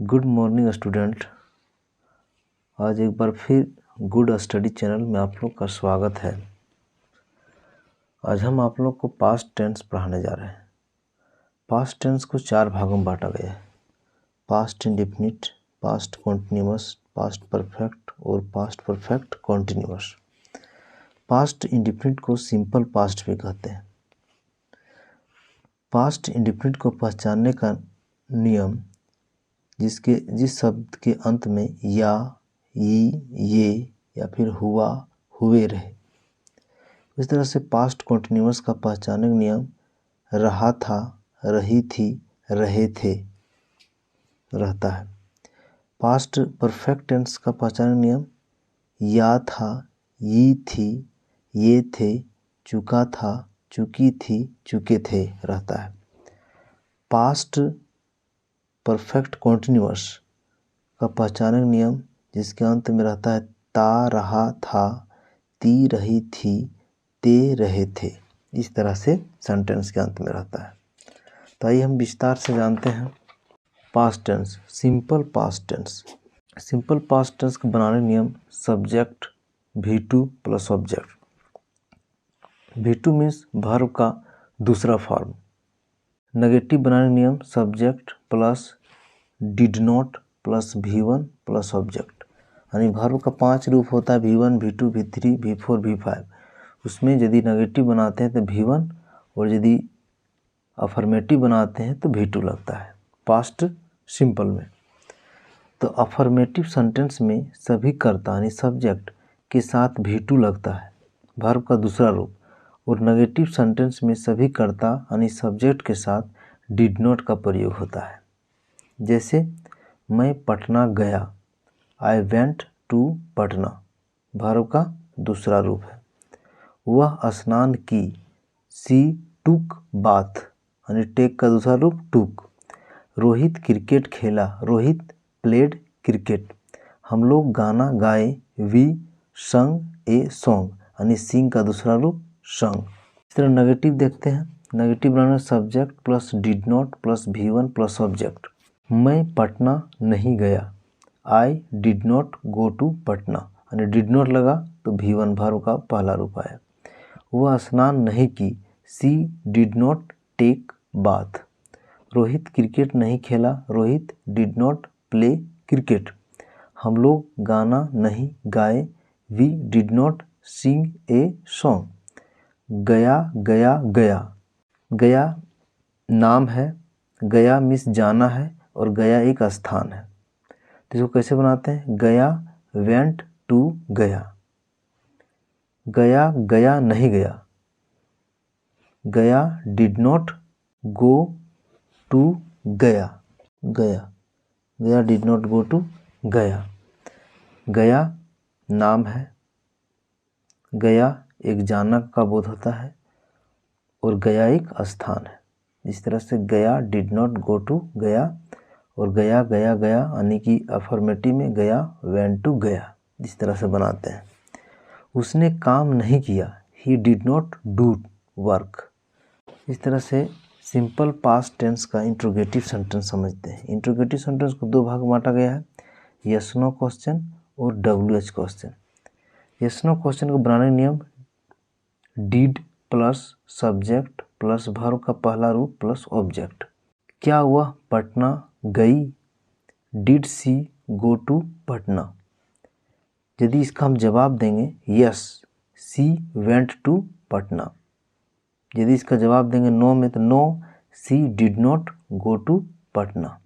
Good morning student. आज एक बार फिर गुड स्टडी चैनल में आप लोग का स्वागत है। आज हम आप लोग को पास्ट टेंस पढ़ाने जा रहे हैं। पास्ट टेंस को 4 भागों में बांटा गया है: past indefinite, past continuous, past perfect और past perfect continuous. Past indefinite को सिंपल पास्ट भी कहते हैं। पास्ट इंडेफिनिट को पहचानने का नियम जिस शब्द के अंत में या, ये या फिर हुआ, हुए रहे। इस तरह से पास्ट कॉन्टिन्यूअस का पहचानने का नियम रहा था, रही थी, रहे थे रहता है। पास्ट परफेक्ट टेंस का पहचानने का नियम या था, ये थी, ये थे, चुका था, चुकी थी, चुके थे रहता है। पास्ट परफेक्ट कॉन्टिन्यूअस का पहचानने का नियम जिसके अंत में रहता है ता रहा था, ती रही थी, ते रहे थे। इस तरह से सेंटेंस के अंत में रहता है। तो आइए हम विस्तार से जानते हैं past tense. Simple past tense. Simple past tense को बनाने नियम subject V2 plus object. V2 means verb का दूसरा फॉर्म। नेगेटिव बनाने नियम subject plus did not plus V1 plus object. यानी वर्ब का 5 रूप होता है: V1, V2, V3, V4, V5। उसमें यदि नेगेटिव बनाते हैं तो V1 और यदि अफर्मेटिव बनाते हैं तो V2 लगता है पास्ट सिंपल में। तो अफर्मेटिव सेंटेंस में सभी कर्ता यानी सब्जेक्ट के साथ V2 लगता है, वर्ब का दूसरा रूप। और नेगेटिव सेंटेंस में सभी कर्ता यानी सब्जेक्ट के साथ डिड नॉट का प्रयोग होता है। जैसे मैं पटना गया, I went to Patna, verb का दूसरा रूप है। वह स्नान की, सी टुक बाथ, यानी टेक का दूसरा रूप टुक। रोहित क्रिकेट खेला, रोहित प्लेड क्रिकेट। हम लोग गाना गाए, वी संग ए सॉन्ग, यानी सिंग का दूसरा रूप संग। इस तरह नेगेटिव देखते हैं। नेगेटिव बनाना subject plus did not plus V1 plus object. मैं पटना नहीं गया, I did not go to Patna, यानी डिड नॉट लगा तो V1 वर्ब का पहला रूप आया। वह स्नान नहीं की, she did not take bath. Rohit cricket नहीं खेला, Rohit did not play cricket. हम लोग गाना नहीं गाए, we did not sing a song. गया गया गया, गया नाम है, गया मीन्स जाना है और गया एक स्थान है। तो इसको कैसे बनाते हैं? गया वेंट टू गया। गया गया नहीं गया, गया डिड नॉट गो टू गया, गया गया डिड नॉट गो टू गया। गया नाम है, गया एक जाना का बोध होता है और गया एक स्थान है। इस तरह से गया डिड नॉट गो टू गया और गया गया गया यानी कि अफर्मेटिव में गया वेंट टू गया। इस तरह से बनाते हैं। उसने काम नहीं किया, he did not do work. इस तरह से सिंपल पास्ट टेंस का इंट्रोगेटिव सेंटेंस समझते हैं। इंट्रोगेटिव सेंटेंस को 2 भाग में बांटा गया है: यस नो क्वेश्चन और WH question. Yes no question को बनाने नियम did plus subject plus verb का पहला रूप प्लस ऑब्जेक्ट। क्या वह पटना गई, did she go to Patna. यदि इसका हम जवाब देंगे yes she went to Patna. यदि इसका जवाब देंगे नो में तो no she did not go to Patna.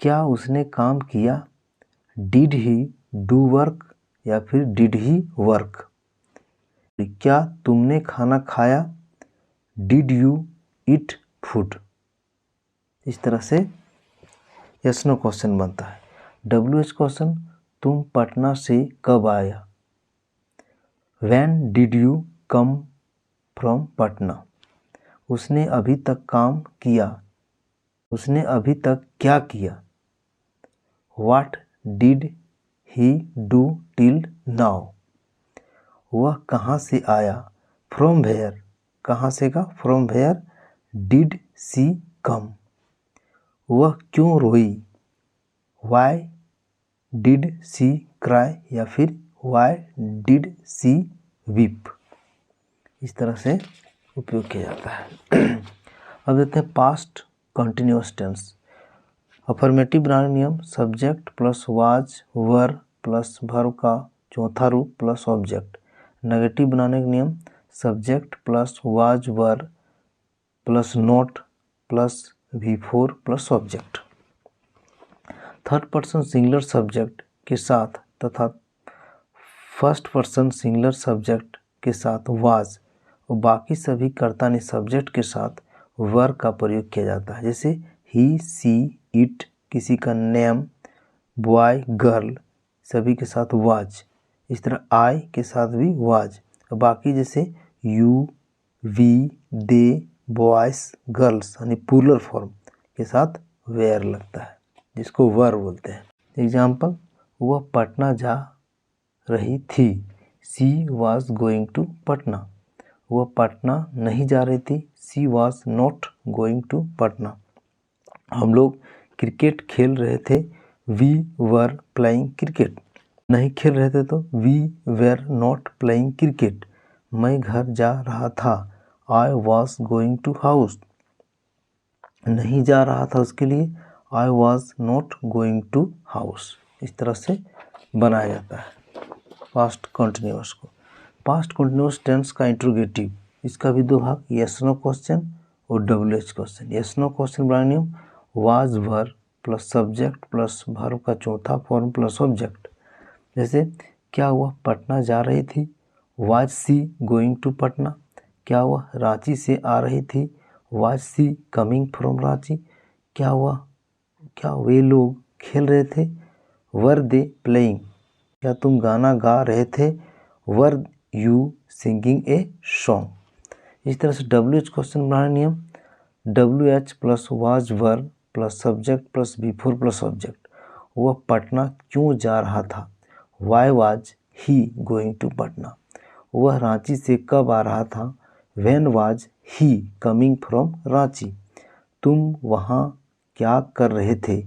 क्या उसने काम किया, डिड ही डू वर्क या फिर डिड ही वर्क। क्या तुमने खाना खाया, डिड यू ईट फूड। इस तरह से यस नो क्वेश्चन बनता है। WH क्वेश्चन तुम पटना से कब आया, when did you come from Patna. उसने अभी तक काम किया, उसने अभी तक क्या किया। What did he do till now. वह कहाँ से आया, फ्रॉम वेयर, कहाँ से का फ्रॉम वेयर डिड सी कम। वह क्यों रोई, वाई डिड सी क्राई या फिर वाई डिड सी वीप, इस तरह से उपयोग किया जाता है। अब देखते हैं पास्ट कंटिन्यूअस टेंस। अफर्मेटिव बनाने नियम subject plus was were plus verb का चौथा रूप प्लस ऑब्जेक्ट। नेगेटिव बनाने का नियम subject plus was were plus note plus V4 plus object. Third person singular subject के साथ तथा फर्स्ट पर्सन सिंगुलर सब्जेक्ट के साथ वाज और बाकी सभी कर्ता सब्जेक्ट के साथ वर का प्रयोग किया जाता है। जैसे ही सी इट, किसी का नेम, बॉय गर्ल सभी के साथ वाज। इस तरह आई के साथ भी वाज। बाकी जैसे you we they boys girls यानी प्लूरल फॉर्म के साथ वेयर लगता है, जिसको वर बोलते हैं। एग्जाम्पल, वह पटना जा रही थी, she was going to Patna. वह पटना नहीं जा रही थी, she was not going to Patna. हम लोग क्रिकेट खेल रहे थे, वी वर प्लेइंग क्रिकेट। नहीं खेल रहे थे तो we were not playing cricket. मैं घर जा रहा था, I was going to house. नहीं जा रहा था उसके लिए I was not going to house. इस तरह से बनाया जाता है पास्ट कंटिन्यूअस को। पास्ट कंटिन्यूअस टेंस का इंट्रोगेटिव, इसका भी दो भाग, यस नो क्वेश्चन और WH question. Yes no question बनाने नियम was were plus subject plus verb का चौथा फॉर्म प्लस ऑब्जेक्ट। जैसे क्या वह पटना जा रही थी, was she going to Patna. क्या वह रांची से आ रही थी, was she coming from Ranchi. क्या वे लोग खेल रहे थे, वर दे प्लेइंग। क्या तुम गाना गा रहे थे, were you singing a song. इस तरह से WH क्वेश्चन बनाने नियम WH plus was were plus subject plus V4 plus object. वह पटना क्यों जा रहा था, why was he going to Patna. वह रांची से कब आ रहा था, when was he coming from Ranchi. तुम वहाँ क्या कर रहे थे,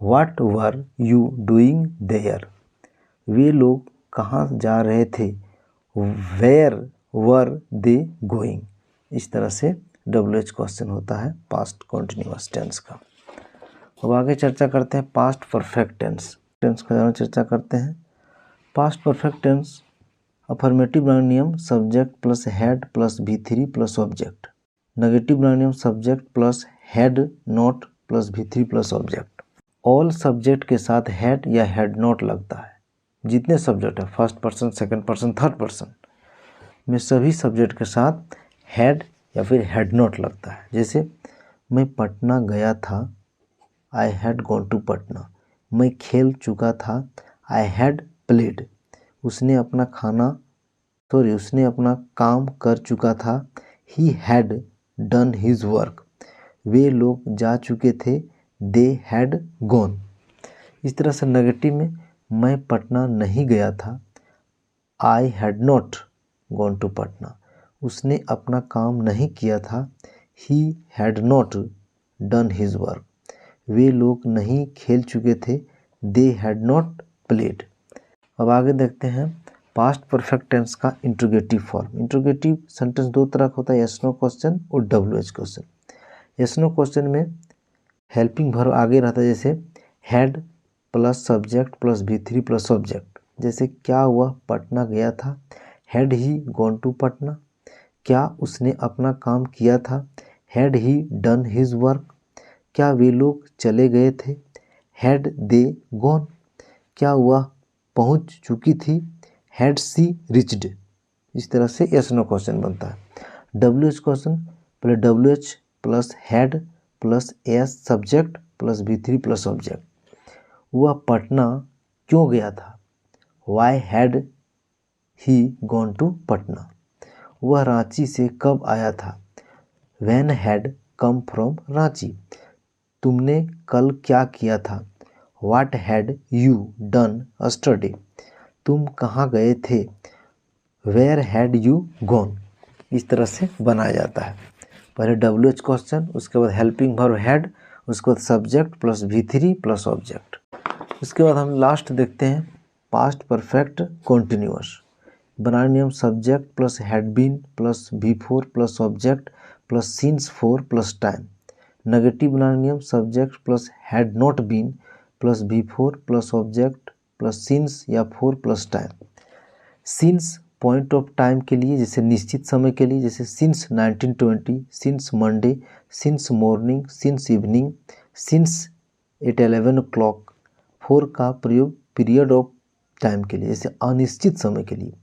what were you doing there. वे लोग कहाँ जा रहे थे, वेयर वर दे गोइंग। इस तरह से WH क्वेश्चन होता है पास्ट कंटिन्यूअस टेंस का। अब आगे चर्चा करते हैं पास्ट परफेक्ट टेंस का ज़्यादा चर्चा करते हैं। पास्ट परफेक्ट टेंस अफर्मेटिव बनाने नियम subject plus had plus V3 plus object. Negative बनाने नियम subject plus head not plus V3 plus object. All subject के साथ हेड या हेड नॉट लगता है। जितने सब्जेक्ट है first person second person third person में सभी सब्जेक्ट के साथ हेड या फिर हेड नॉट लगता है। जैसे मैं पटना गया था, I had gone to Patna. मैं खेल चुका था, आई हैड प्लेड। उसने अपना काम कर चुका था, he had done his work. वे लोग जा चुके थे, दे हैड गॉन। इस तरह से नेगेटिव में मैं पटना नहीं गया था, I had not gone to Patna. उसने अपना काम नहीं किया था, he had not done his work. वे लोग नहीं खेल चुके थे, दे हैड नॉट प्लेड। अब आगे देखते हैं पास्ट परफेक्ट टेंस का इंट्रोगेटिव फॉर्म। इंट्रोगेटिव सेंटेंस दो तरह का होता है, यस नो क्वेश्चन और WH question. Yes no question में हेल्पिंग वर्ब आगे रहता है, जैसे had plus subject plus V3 plus object. जैसे क्या वह पटना गया था, had he gone to Patna. क्या उसने अपना काम किया था, had he done his work. क्या वे लोग चले गए थे, हैड दे गॉन। क्या वह पहुंच चुकी थी, हैड सी रिच्ड। इस तरह से यस नो क्वेश्चन बनता है। WH क्वेश्चन पहले WH plus had plus S subject plus V3 plus object. वह पटना क्यों गया था, why had he gone to Patna. वह रांची से कब आया था, when had come from Ranchi. तुमने कल क्या किया था, what had you done yesterday. तुम कहाँ गए थे, वेयर हैड यू गॉन। इस तरह से बनाया जाता है। पहले WH क्वेश्चन, उसके बाद हेल्पिंग वर्ब हैड उसके बाद subject plus V3 plus object. उसके बाद हम लास्ट देखते हैं पास्ट परफेक्ट कॉन्टिन्यूअस। बनाने नियम subject plus had been plus V4 plus object plus since 4 plus time. Negative बनाने नियम subject plus had not been plus V4 plus object plus since या 4 plus time. Since point of time के लिए, जैसे निश्चित समय के लिए, जैसे since 1920, since Monday, since morning, since evening, since at 11 o'clock। 4 का प्रयोग पीरियड ऑफ टाइम के लिए, जैसे अनिश्चित समय के लिए,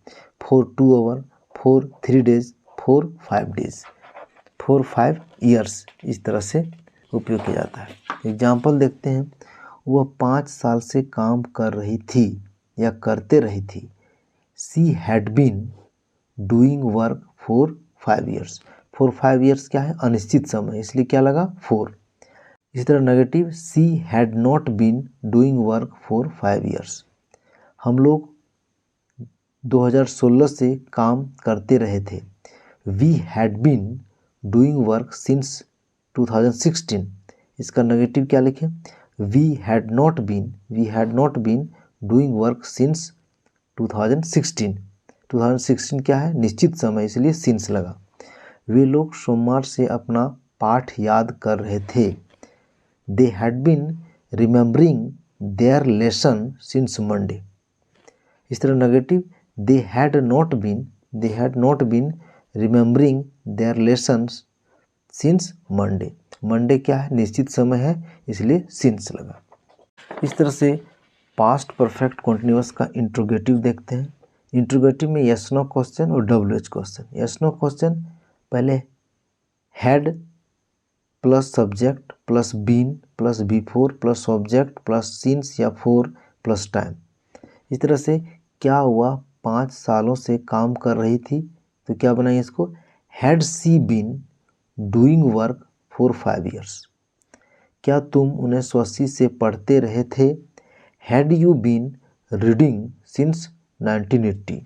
for 2 hour, for 3 days, for 5 days, for 5 years, इस तरह से उपयोग किया जाता है। एग्जाम्पल देखते हैं। वह 5 साल से काम कर रही थी या करते रही थी। She had been doing work for 5 years। for 5 years क्या है? अनिश्चित समय, इसलिए क्या लगा? 4। इसी तरह negative she had not been doing work for 5 years। हम लोग 2016 से काम करते रहे थे। We had been doing work since 2016। इसका नेगेटिव क्या लिखें? We had not been doing work since 2016। 2016 क्या है? निश्चित समय, इसलिए सिंस लगा। वे लोग सोमवार से अपना पाठ याद कर रहे थे। They had been remembering their lesson since Monday. इस तरह negative they had not been remembering their lesson since Monday. Monday क्या है? निश्चित समय है, इसलिए सिंस लगा। इस तरह से पास्ट परफेक्ट कॉन्टिन्यूअस का इंट्रोगेटिव देखते हैं। इंट्रोगेटिव में यस नो क्वेश्चन और WH question. Yes no question पहले had plus subject plus been plus V4 plus object plus since या 4 प्लस टाइम। इस तरह से क्या हुआ? 5 सालों से काम कर रही थी, तो क्या बनाइए इसको? Had she been doing work for 5 years। क्या तुम 1980 से पढ़ते रहे थे? Had you been reading since 1980।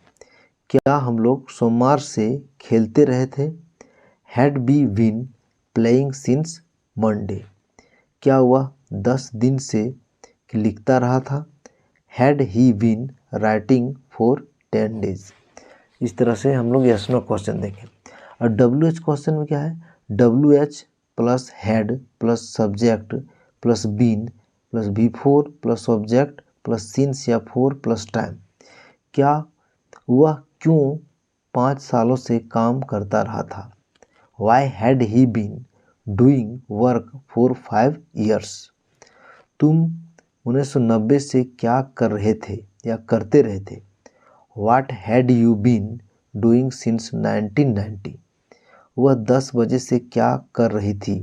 क्या हम लोग सोमवार से खेलते रहे थे? Had we been playing since Monday. क्या हुआ? 10 दिन से लिखता रहा था। Had he been writing for 10 days। इस तरह से हम लोग यस नो क्वेश्चन देखें। और WH क्वेश्चन में क्या है? WH plus had plus subject plus been plus V4 plus object plus since या 4 प्लस टाइम। क्या वह क्यों 5 सालों से काम करता रहा था? Why had he been doing work for 5 years। तुम 1990 से क्या कर रहे थे या करते रहे थे? What had you been doing since 1990। वह 10 बजे से क्या कर रही थी?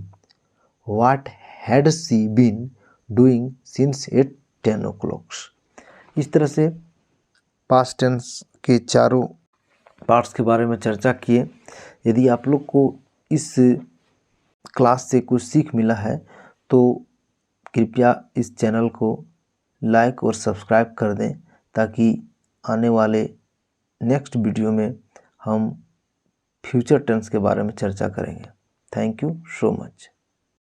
What had she been doing since at 10 o'clock। इस तरह से पास्ट टेंस के चारों पार्ट्स के बारे में चर्चा किए। यदि आप लोग को इस क्लास से कुछ सीख मिला है तो कृपया इस चैनल को लाइक और सब्सक्राइब कर दें, ताकि आने वाले नेक्स्ट वीडियो में हम फ्यूचर टेंस के बारे में चर्चा करेंगे। Thank you so much.